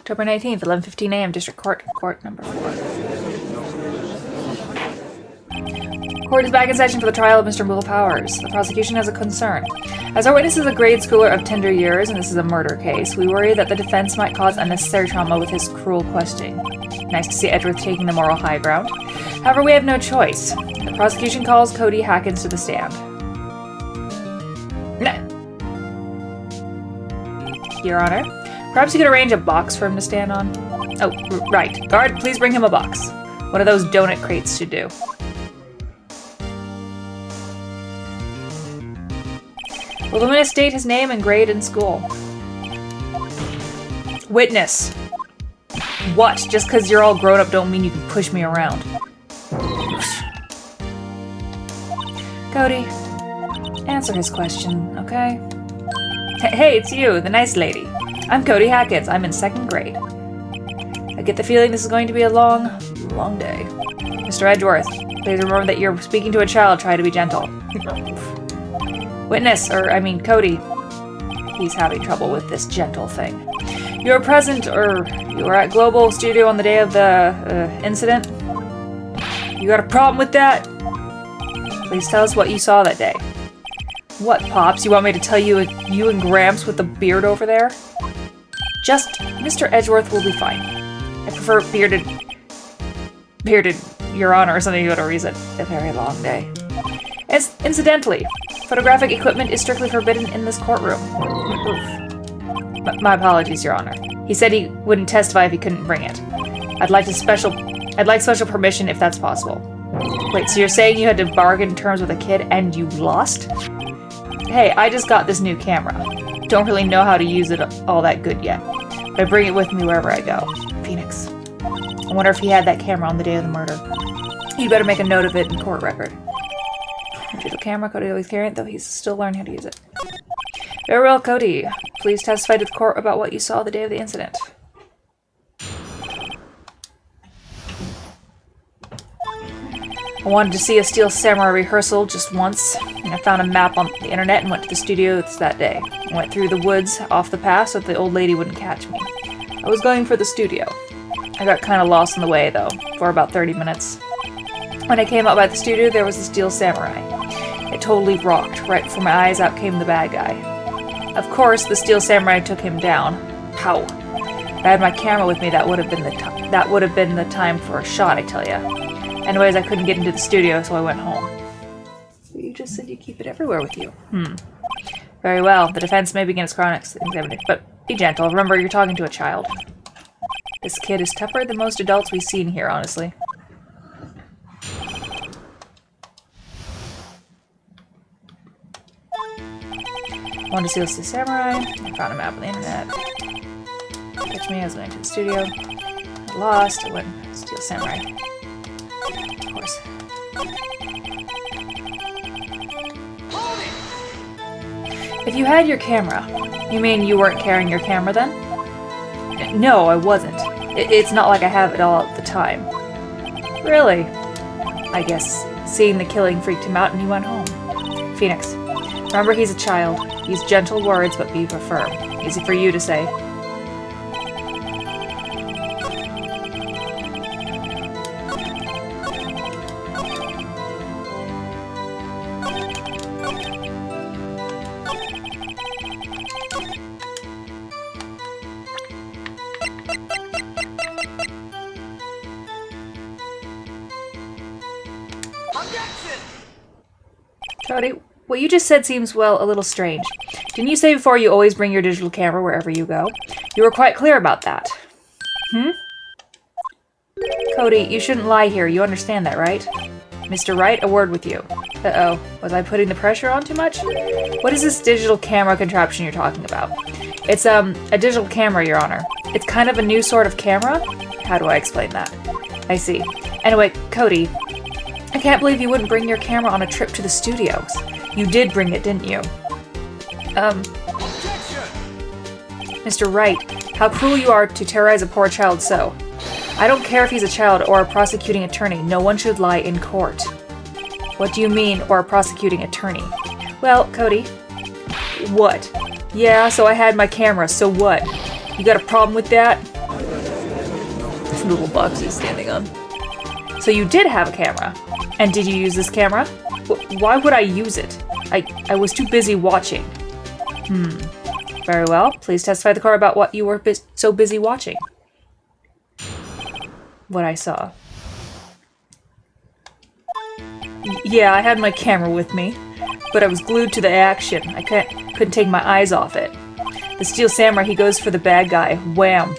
October 19th, 11:15 a.m. District Court number 4. Court is back in session for the trial of Mr. Will Powers. The prosecution has a concern. As our witness is a grade schooler of tender years, and this is a murder case, we worry that the defense might cause unnecessary trauma with his cruel questioning. Nice to see Edgeworth taking the moral high ground. However, we have no choice. The prosecution calls Cody Hackins to the stand. Your Honor, perhaps you could arrange a box for him to stand on? Oh, right. Guard, please bring him a box. One of those donut crates should do. Will the witness state his name and grade in school? Witness. What? Just because you're all grown up don't mean you can push me around. Cody, answer his question, okay? Hey, it's you, the nice lady. I'm Cody Hackins. I'm in 2nd grade. I get the feeling this is going to be a long, long day. Mr. Edgeworth, please remember that you're speaking to a child. Try to be gentle. Witness, Cody. He's having trouble with this gentle thing. You were present, you were at Global Studio on the day of the incident? You got a problem with that? Please tell us what you saw that day. What, Pops? You want me to tell you and Gramps with the beard over there? Just Mr. Edgeworth will be fine. I prefer bearded, Your Honor, or something to reason. A very long day. Incidentally, photographic equipment is strictly forbidden in this courtroom. My apologies, Your Honor. He said he wouldn't testify if he couldn't bring it. I'd like special permission if that's possible. Wait, so you're saying you had to bargain terms with a kid and you lost? Hey, I just got this new camera. Don't really know how to use it all that good yet, but I bring it with me wherever I go. Phoenix. I wonder if he had that camera on the day of the murder. You'd better make a note of it in court record. Digital camera, Cody always carrying it, though he's still learning how to use it. Very well, Cody. Please testify to the court about what you saw the day of the incident. I wanted to see a Steel Samurai rehearsal just once, and I found a map on the internet and went to the studio that day. I went through the woods off the path so that the old lady wouldn't catch me. I was going for the studio. I got kind of lost on the way, though, for about 30 minutes. When I came up by the studio, there was the Steel Samurai. It totally rocked. Right before my eyes, out came the bad guy. Of course, the Steel Samurai took him down. Pow! If I had my camera with me, that would have been the time for a shot, I tell ya. Anyways, I couldn't get into the studio, so I went home. You just said you keep it everywhere with you. Very well. The defense may begin its cross-examination, but be gentle. Remember, you're talking to a child. This kid is tougher than most adults we've seen here, honestly. Wanted to see the Samurai. I found a map on the internet. Catch me as I went to the studio. I lost. I went to Steel Samurai. Of course. If you had your camera, you mean you weren't carrying your camera then? No, I wasn't. It's not like I have it all at the time. Really? I guess seeing the killing freaked him out and he went home. Phoenix, remember he's a child. Use gentle words, but be firm. Easy for you to say. Cody, what you just said seems, well, a little strange. Didn't you say before you always bring your digital camera wherever you go? You were quite clear about that. Cody, you shouldn't lie here. You understand that, right? Mr. Wright, a word with you. Uh-oh. Was I putting the pressure on too much? What is this digital camera contraption you're talking about? It's, a digital camera, Your Honor. It's kind of a new sort of camera? How do I explain that? I see. Anyway, Cody, I can't believe you wouldn't bring your camera on a trip to the studios. You did bring it, didn't you? Objection! Mr. Wright, how cruel you are to terrorize a poor child so. I don't care if he's a child or a prosecuting attorney. No one should lie in court. What do you mean, or a prosecuting attorney? Well, Cody. What? Yeah, so I had my camera, so what? You got a problem with that? This little box he's standing on. So you did have a camera. And did you use this camera? Why would I use it? I was too busy watching. Very well. Please testify to the court about what you were so busy watching. What I saw. Yeah, I had my camera with me, but I was glued to the action. I couldn't take my eyes off it. The Steel Samurai, he goes for the bad guy. Wham!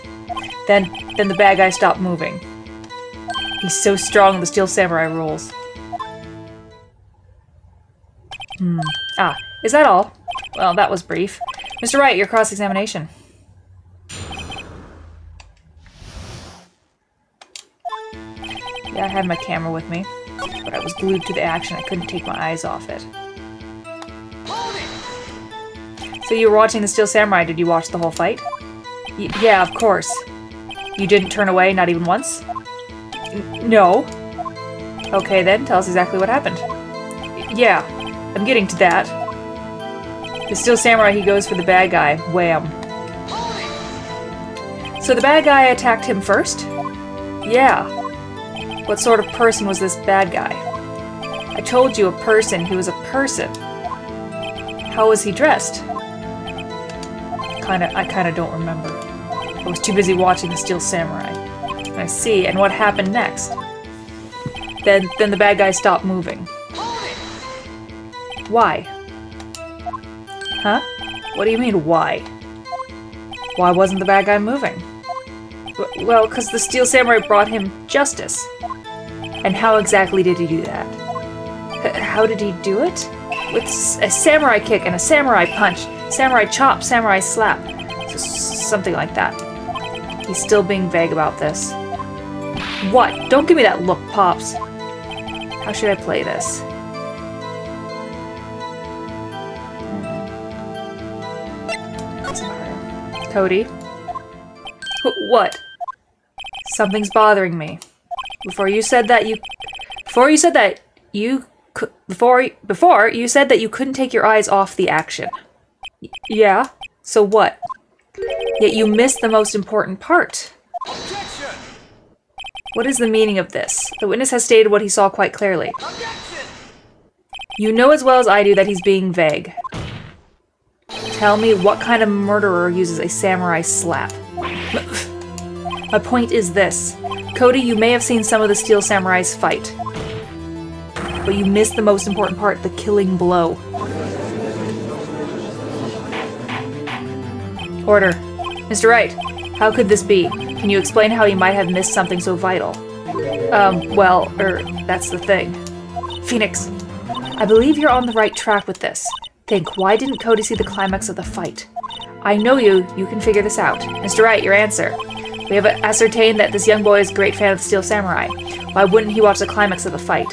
Then the bad guy stopped moving. He's so strong, the Steel Samurai rules. Ah, is that all? Well, that was brief. Mr. Wright, your cross-examination. Yeah, I had my camera with me, but I was glued to the action. I couldn't take my eyes off it. So you were watching the Steel Samurai. Did you watch the whole fight? Yeah, of course. You didn't turn away, not even once? No. Okay then, tell us exactly what happened. Yeah, I'm getting to that. The Steel Samurai, he goes for the bad guy. Wham. So the bad guy attacked him first? Yeah. What sort of person was this bad guy? I told you, a person. He was a person. How was he dressed? I kinda don't remember. I was too busy watching the Steel Samurai. I see, and what happened next? Then the bad guy stopped moving. Why? Huh? What do you mean, why? Why wasn't the bad guy moving? Well, because the Steel Samurai brought him justice. And how exactly did he do that? How did he do it? With a samurai kick and a samurai punch, samurai chop, samurai slap. Something like that. He's still being vague about this. What? Don't give me that look, Pops. How should I play this? Cody? What? Something's bothering me. Before you said that you couldn't take your eyes off the action. Yeah? So what? Yet you missed the most important part. Objection! What is the meaning of this? The witness has stated what he saw quite clearly. Objection! You know as well as I do that he's being vague. Tell me, what kind of murderer uses a samurai slap? My point is this. Cody, you may have seen some of the Steel Samurai's fight. But you missed the most important part, the killing blow. Order. Mr. Wright, how could this be? Can you explain how you might have missed something so vital? That's the thing. Phoenix, I believe you're on the right track with this. Think, why didn't Cody see the climax of the fight? I know you can figure this out. Mr. Wright, your answer. We have ascertained that this young boy is a great fan of the Steel Samurai. Why wouldn't he watch the climax of the fight?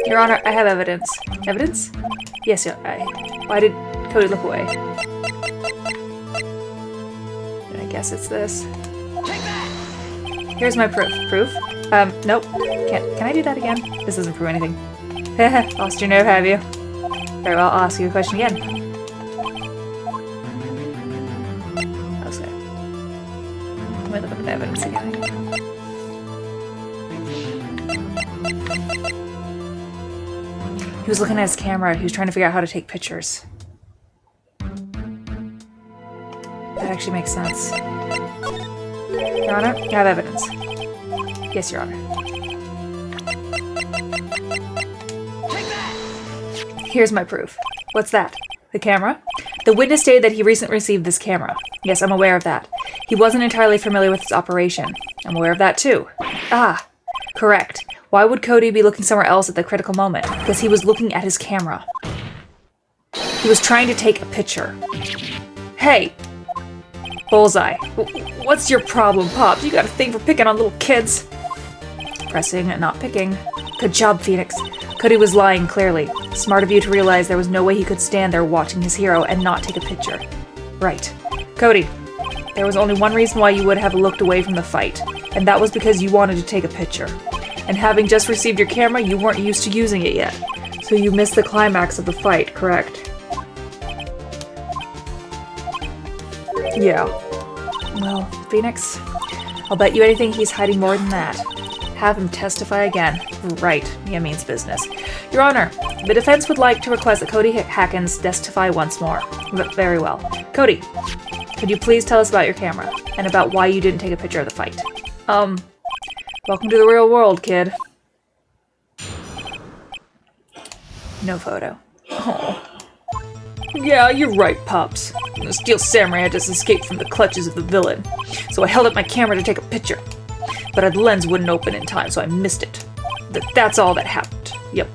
Your Honor, I have evidence. Evidence? Yes, why did Cody look away? I guess it's this. Here's my proof. Proof? Nope. Can I do that again? This doesn't prove anything. Lost your nerve, have you? Very well, I'll ask you a question again. Okay. Let me look up the evidence again. He was looking at his camera. He was trying to figure out how to take pictures. That actually makes sense. Your Honor, you have evidence. Yes, Your Honor. Here's my proof. What's that? The camera? The witness stated that he recently received this camera. Yes, I'm aware of that. He wasn't entirely familiar with its operation. I'm aware of that too. Ah, correct. Why would Cody be looking somewhere else at the critical moment? Because he was looking at his camera. He was trying to take a picture. Hey! Bullseye. What's your problem, Pops? You got a thing for picking on little kids. Pressing and not picking. Good job, Phoenix. Cody was lying, clearly. Smart of you to realize there was no way he could stand there watching his hero and not take a picture. Right. Cody, there was only one reason why you would have looked away from the fight, and that was because you wanted to take a picture. And having just received your camera, you weren't used to using it yet. So you missed the climax of the fight, correct? Yeah. Well, Phoenix, I'll bet you anything he's hiding more than that. Have him testify again. Right, Mia means business. Your Honor, the defense would like to request that Cody Hackins testify once more. Very well. Cody, could you please tell us about your camera, and about why you didn't take a picture of the fight? Welcome to the real world, kid. No photo. Oh. Yeah, you're right, Pops. The Steel Samurai had just escaped from the clutches of the villain, so I held up my camera to take a picture. But the lens wouldn't open in time, so I missed it. That's all that happened. Yep.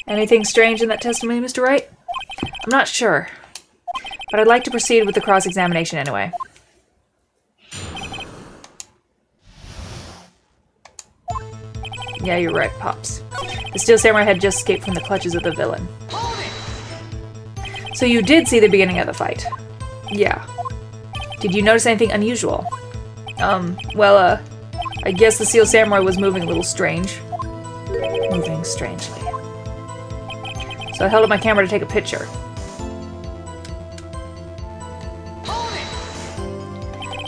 Anything strange in that testimony, Mr. Wright? I'm not sure, but I'd like to proceed with the cross-examination anyway. Yeah, you're right, Pops. The Steel Samurai had just escaped from the clutches of the villain. So you did see the beginning of the fight? Yeah. Did you notice anything unusual? I guess the Steel Samurai was moving a little strange. Moving strangely. So I held up my camera to take a picture.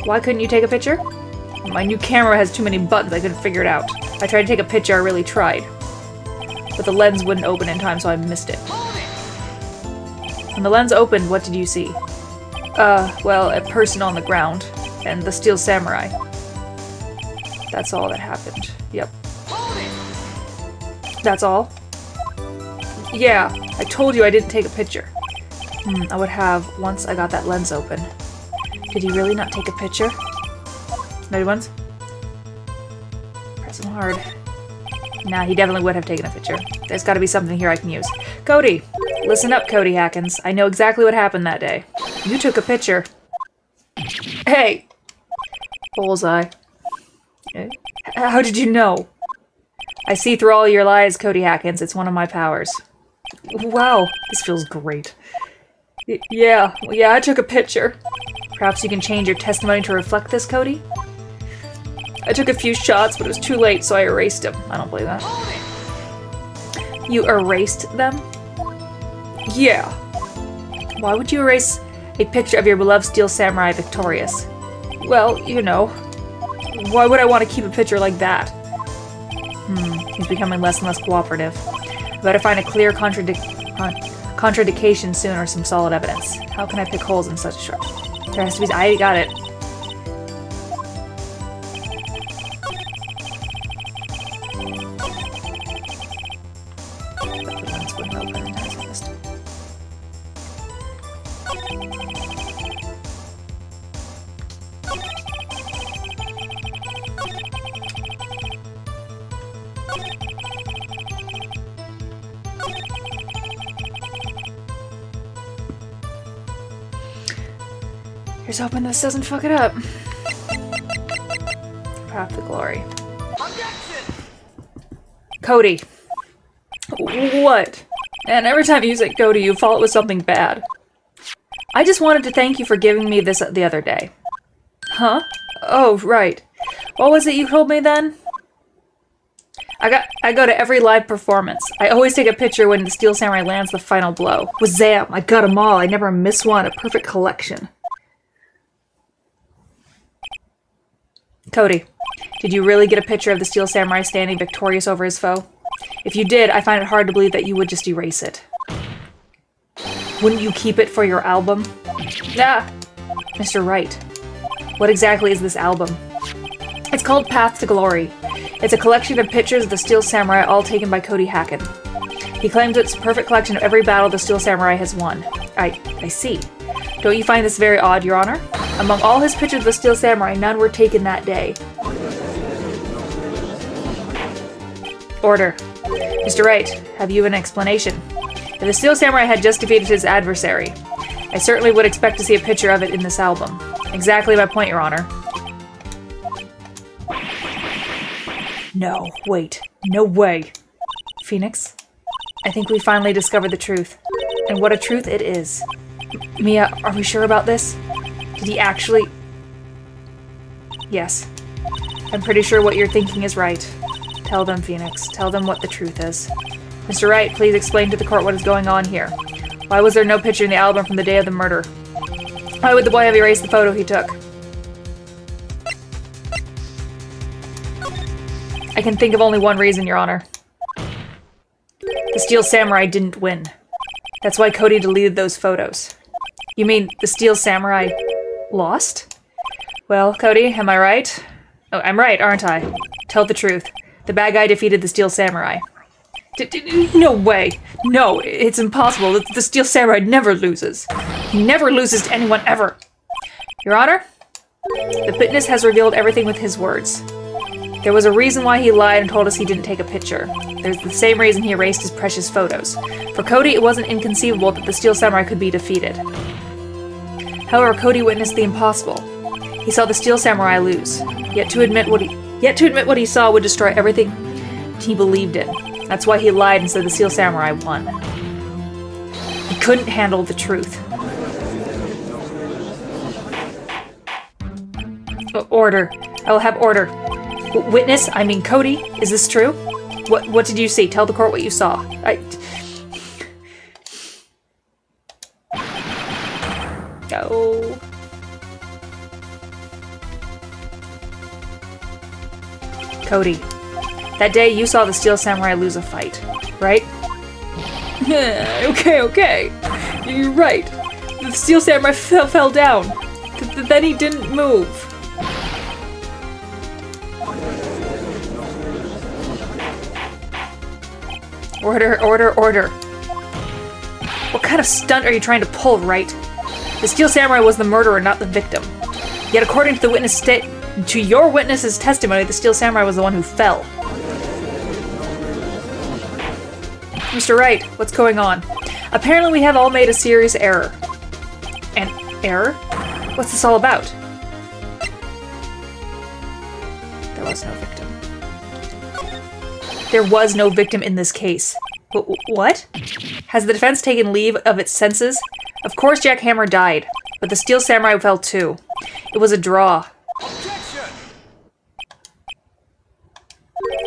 Why couldn't you take a picture? My new camera has too many buttons, I couldn't figure it out. I tried to take a picture, I really tried. But the lens wouldn't open in time, so I missed it. When the lens opened, what did you see? A person on the ground, and the Steel Samurai. That's all that happened. Yep. That's all? Yeah, I told you I didn't take a picture. I would have once I got that lens open. Did he really not take a picture? Ready once? Press him hard. Nah, he definitely would have taken a picture. There's gotta be something here I can use. Cody! Listen up, Cody Hackins. I know exactly what happened that day. You took a picture. Hey! Bullseye. How did you know? I see through all your lies, Cody Hackins. It's one of my powers. Wow, this feels great. Yeah, I took a picture. Perhaps you can change your testimony to reflect this, Cody? I took a few shots, but it was too late, so I erased them. I don't believe that. You erased them? Yeah. Why would you erase a picture of your beloved Steel Samurai victorious? Well, you know. Why would I want to keep a picture like that? He's becoming less and less cooperative. I better find a clear contradiction soon or some solid evidence. How can I pick holes in such a short? There has to be. I got it. Here's hoping this doesn't fuck it up. Path to glory. Objection! Cody. What? And every time you say Cody, you follow it with something bad. I just wanted to thank you for giving me this the other day. Huh? Oh, right. What was it you told me then? I go to every live performance. I always take a picture when the Steel Samurai lands the final blow. Wazam! I got them all. I never miss one. A perfect collection. Cody, did you really get a picture of the Steel Samurai standing victorious over his foe? If you did, I find it hard to believe that you would just erase it. Wouldn't you keep it for your album? Ah! Mr. Wright, what exactly is this album? It's called Path to Glory. It's a collection of pictures of the Steel Samurai, all taken by Cody Hacken. He claims it's a perfect collection of every battle the Steel Samurai has won. I see. Don't you find this very odd, Your Honor? Among all his pictures of the Steel Samurai, none were taken that day. Order. Mr. Wright, have you an explanation? If the Steel Samurai had just defeated his adversary, I certainly would expect to see a picture of it in this album. Exactly my point, Your Honor. No, wait. No way. Phoenix, I think we finally discovered the truth. And what a truth it is. Mia, are we sure about this? Did he actually... Yes. I'm pretty sure what you're thinking is right. Tell them, Phoenix. Tell them what the truth is. Mr. Wright, please explain to the court what is going on here. Why was there no picture in the album from the day of the murder? Why would the boy have erased the photo he took? I can think of only one reason, Your Honor. The Steel Samurai didn't win. That's why Cody deleted those photos. You mean the Steel Samurai lost? Well, Cody, am I right? Oh, I'm right, aren't I? Tell the truth. The bad guy defeated the Steel Samurai. No way! No, it's impossible. The Steel Samurai never loses. He never loses to anyone ever. Your Honor, the witness has revealed everything with his words. There was a reason why he lied and told us he didn't take a picture. There's the same reason he erased his precious photos. For Cody, it wasn't inconceivable that the Steel Samurai could be defeated. However, Cody witnessed the impossible. He saw the Steel Samurai lose. Yet to admit what he saw would destroy everything he believed in. That's why he lied and said the Steel Samurai won. He couldn't handle the truth. Order. I will have order. Witness, I mean Cody, is this true? What did you see? Tell the court what you saw. Go. Cody, that day you saw the Steel Samurai lose a fight, right? Okay. You're right. The Steel Samurai fell down. Then he didn't move. Order. What kind of stunt are you trying to pull, Wright? The Steel Samurai was the murderer, not the victim. Yet according to your witness's testimony, the Steel Samurai was the one who fell. Mr. Wright, what's going on? Apparently we have all made a serious error. An error? What's this all about? There was no victim. There was no victim in this case. What? Has the defense taken leave of its senses? Of course Jack Hammer died, but the Steel Samurai fell too. It was a draw. Objection!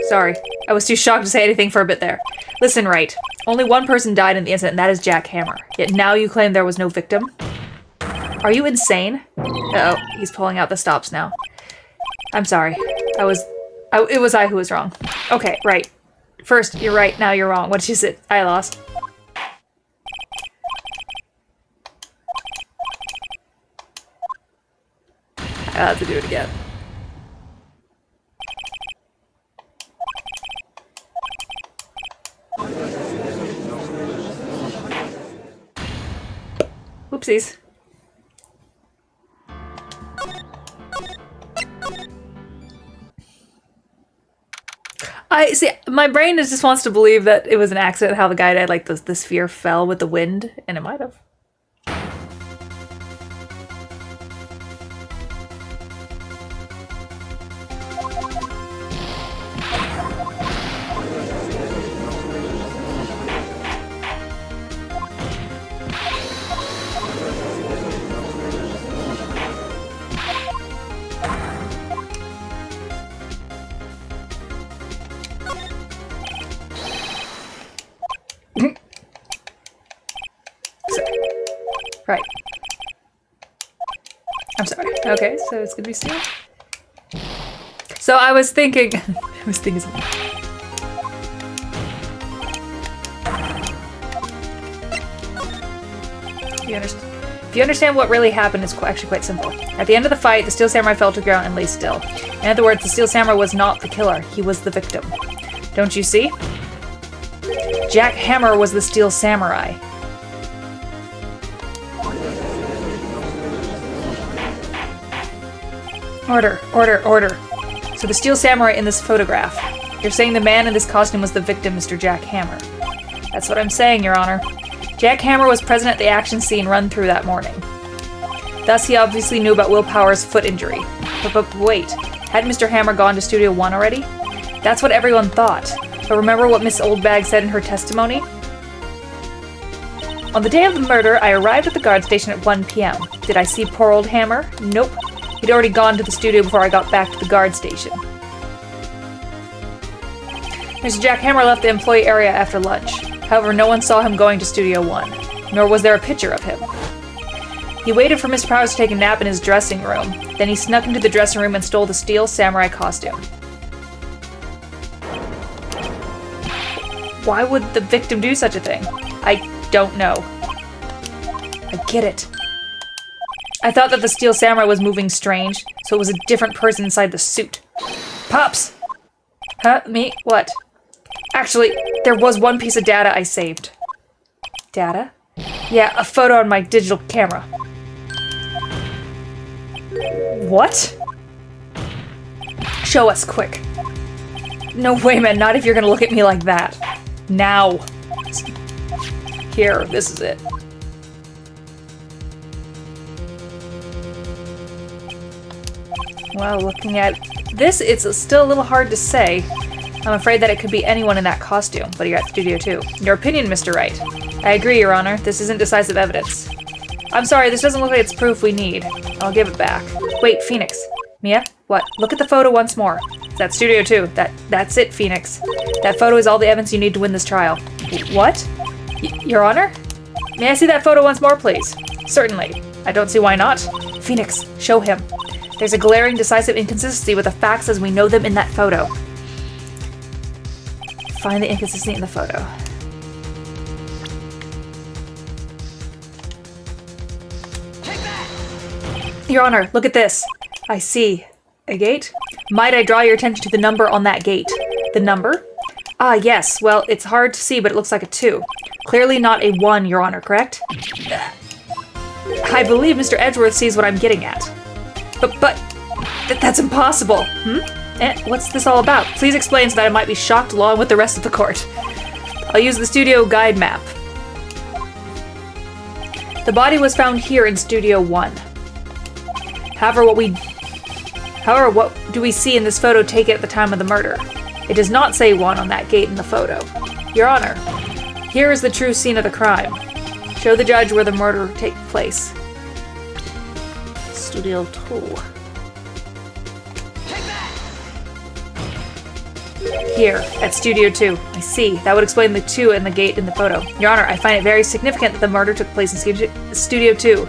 Sorry, I was too shocked to say anything for a bit there. Listen, Wright. Only one person died in the incident, and that is Jack Hammer. Yet now you claim there was no victim? Are you insane? Uh-oh, he's pulling out the stops now. I'm sorry. It was I who was wrong. Okay, right. First, you're right, now you're wrong. What is it? I lost. I'll have to do it again. Oopsies. My brain just wants to believe that it was an accident how the guy died, like the sphere fell with the wind, and it might have. Right. I'm sorry. Okay, so it's gonna be steel. So I was thinking something. If you understand what really happened, it's actually quite simple. At the end of the fight, the Steel Samurai fell to the ground and lay still. In other words, the Steel Samurai was not the killer, he was the victim. Don't you see? Jack Hammer was the Steel Samurai. Order. So the Steel Samurai in this photograph, You're saying the man in this costume was the victim, Mr. Jack Hammer. That's what I'm saying, Your Honor. Jack Hammer was present at the action scene run through that morning. Thus, he obviously knew about Will Power's foot injury. But wait, had Mr. Hammer gone to Studio 1 already? That's what everyone thought. But remember what Miss Oldbag said in her testimony? On the day of the murder, I arrived at the guard station at 1 p.m. Did I see poor old Hammer? Nope. He'd already gone to the studio before I got back to the guard station. Mr. Jack Hammer left the employee area after lunch. However, no one saw him going to Studio 1, nor was there a picture of him. He waited for Mr. Powers to take a nap in his dressing room. Then he snuck into the dressing room and stole the steel samurai costume. Why would the victim do such a thing? I don't know. I get it. I thought that the steel samurai was moving strange, so it was a different person inside the suit. Pops! Huh? Me? What? Actually, there was one piece of data I saved. Data? Yeah, a photo on my digital camera. What? Show us, quick. No way, man, not if you're gonna look at me like that. Now. Here, this is it. Well, looking at this, it's still a little hard to say. I'm afraid that it could be anyone in that costume, but you're at Studio 2. Your opinion, Mr. Wright. I agree, Your Honor. This isn't decisive evidence. I'm sorry, this doesn't look like it's proof we need. I'll give it back. Wait, Phoenix. Mia? What? Look at the photo once more. That's Studio 2. That's it, Phoenix. That photo is all the evidence you need to win this trial. What? Your Honor? May I see that photo once more, please? Certainly. I don't see why not. Phoenix, show him. There's a glaring, decisive inconsistency with the facts as we know them in that photo. Find the inconsistency in the photo. Take that! Your Honor, look at this. I see. A gate? Might I draw your attention to the number on that gate? The number? Ah, yes. Well, it's hard to see, but it looks like a 2. Clearly not a 1, Your Honor, correct? I believe Mr. Edgeworth sees what I'm getting at. But that's impossible. What's this all about? Please explain so that I might be shocked along with the rest of the court. I'll use the studio guide map. The body was found here in Studio 1. However, what do we see in this photo taken at the time of the murder? It does not say 1 on that gate in the photo. Your Honor, here is the true scene of the crime. Show the judge where the murder took place. Studio 2. Here, at Studio 2. I see. That would explain the 2 and the gate in the photo. Your Honor, I find it very significant that the murder took place in Studio 2.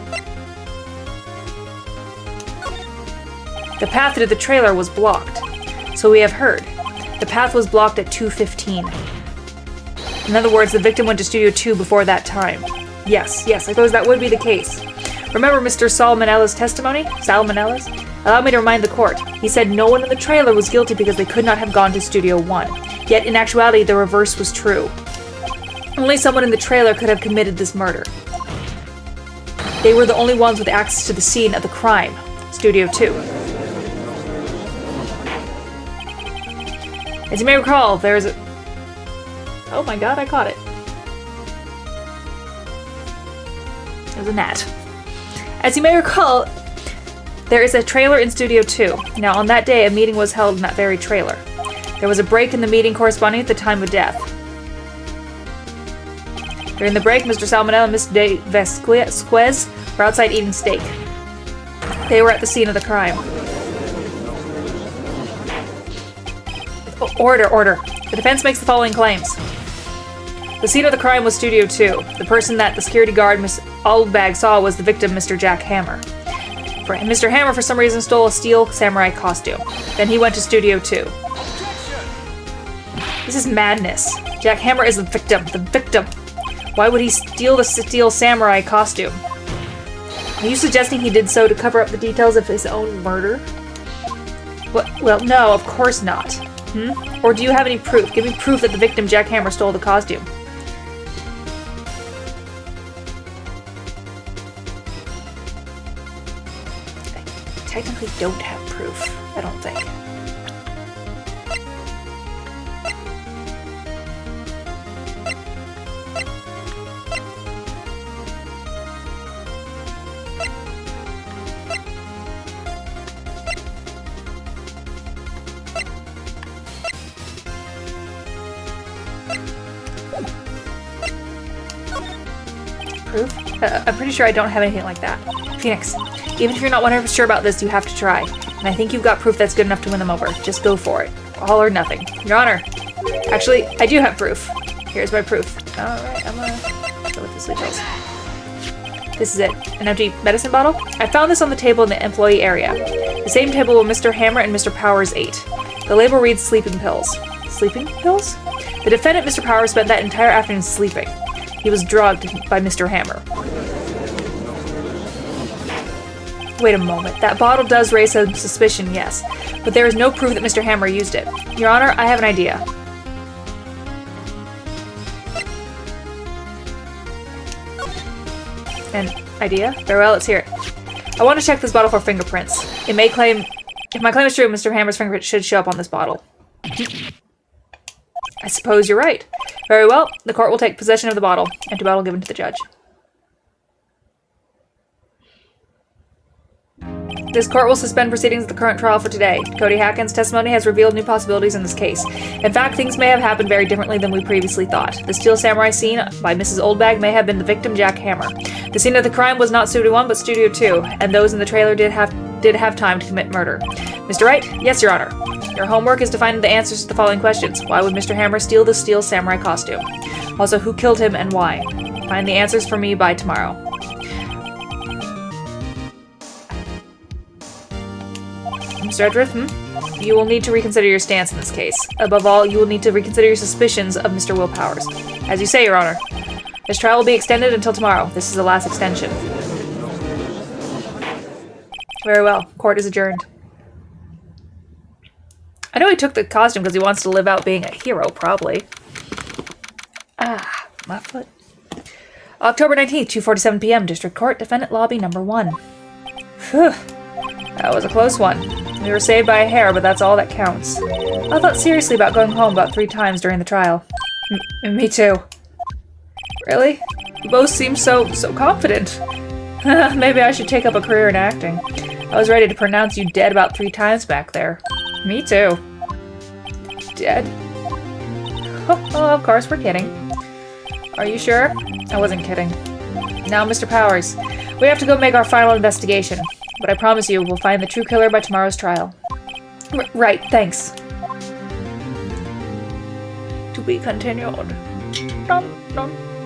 The path to the trailer was blocked. So we have heard. The path was blocked at 2:15. In other words, the victim went to Studio 2 before that time. Yes, I suppose that would be the case. Remember Mr. Salmonella's testimony? Salmonella's? Allow me to remind the court. He said no one in the trailer was guilty because they could not have gone to Studio 1. Yet, in actuality, the reverse was true. Only someone in the trailer could have committed this murder. They were the only ones with access to the scene of the crime. Studio 2. As you may recall, there's a... Oh my god, I caught it. There's a gnat. As you may recall, there is a trailer in Studio 2. Now, on that day, a meeting was held in that very trailer. There was a break in the meeting corresponding to the time of death. During the break, Mr. Salmonella and Miss De Vasquez were outside eating steak. They were at the scene of the crime. Order. The defense makes the following claims. The scene of the crime was Studio 2. The person that the security guard, Miss Oldbag, saw was the victim, Mr. Jack Hammer. Mr. Hammer, for some reason, stole a steel samurai costume. Then he went to Studio 2. This is madness. Jack Hammer is the victim. The victim. Why would he steal the steel samurai costume? Are you suggesting he did so to cover up the details of his own murder? Well, no, of course not. Or do you have any proof? Give me proof that the victim, Jack Hammer, stole the costume. I technically don't have proof. I don't think. Proof? I'm pretty sure I don't have anything like that. Phoenix, even if you're not 100% sure about this, you have to try. And I think you've got proof that's good enough to win them over. Just go for it. All or nothing. Your Honor. Actually, I do have proof. Here's my proof. Alright, I'm gonna go with the sleep pills. This is it. An empty medicine bottle? I found this on the table in the employee area. The same table where Mr. Hammer and Mr. Powers ate. The label reads sleeping pills. Sleeping pills? The defendant, Mr. Powers, spent that entire afternoon sleeping. He was drugged by Mr. Hammer. Wait a moment. That bottle does raise some suspicion, yes. But there is no proof that Mr. Hammer used it. Your Honor, I have an idea. An idea? Very well, let's hear it. I want to check this bottle for fingerprints. It may claim... If my claim is true, Mr. Hammer's fingerprint should show up on this bottle. I suppose you're right. Very well, the court will take possession of the bottle. Empty bottle given to the judge. This court will suspend proceedings of the current trial for today. Cody Hacken's testimony has revealed new possibilities in this case. In fact, things may have happened very differently than we previously thought. The Steel Samurai scene by Mrs. Oldbag may have been the victim, Jack Hammer. The scene of the crime was not Studio 1, but Studio 2, and those in the trailer did have time to commit murder. Mr. Wright? Yes, Your Honor. Your homework is to find the answers to the following questions. Why would Mr. Hammer steal the Steel Samurai costume? Also, who killed him and why? Find the answers for me by tomorrow. Mr. Edgeworth, You will need to reconsider your stance in this case. Above all, you will need to reconsider your suspicions of Mr. Will Powers. As you say, Your Honor. This trial will be extended until tomorrow. This is the last extension. Very well. Court is adjourned. I know he took the costume because he wants to live out being a hero, probably. Ah, my foot. October 19th, 2:47 p.m. District Court, Defendant Lobby Number 1. Phew. That was a close one. We were saved by a hair, but that's all that counts. I thought seriously about going home about 3 times during the trial. Me too. Really? You both seem so confident. Maybe I should take up a career in acting. I was ready to pronounce you dead about 3 times back there. Me too. Dead? Oh, of course, we're kidding. Are you sure? I wasn't kidding. Now, Mr. Powers, we have to go make our final investigation. But I promise you, we'll find the true killer by tomorrow's trial. Right, thanks. To be continued. Dun, dun.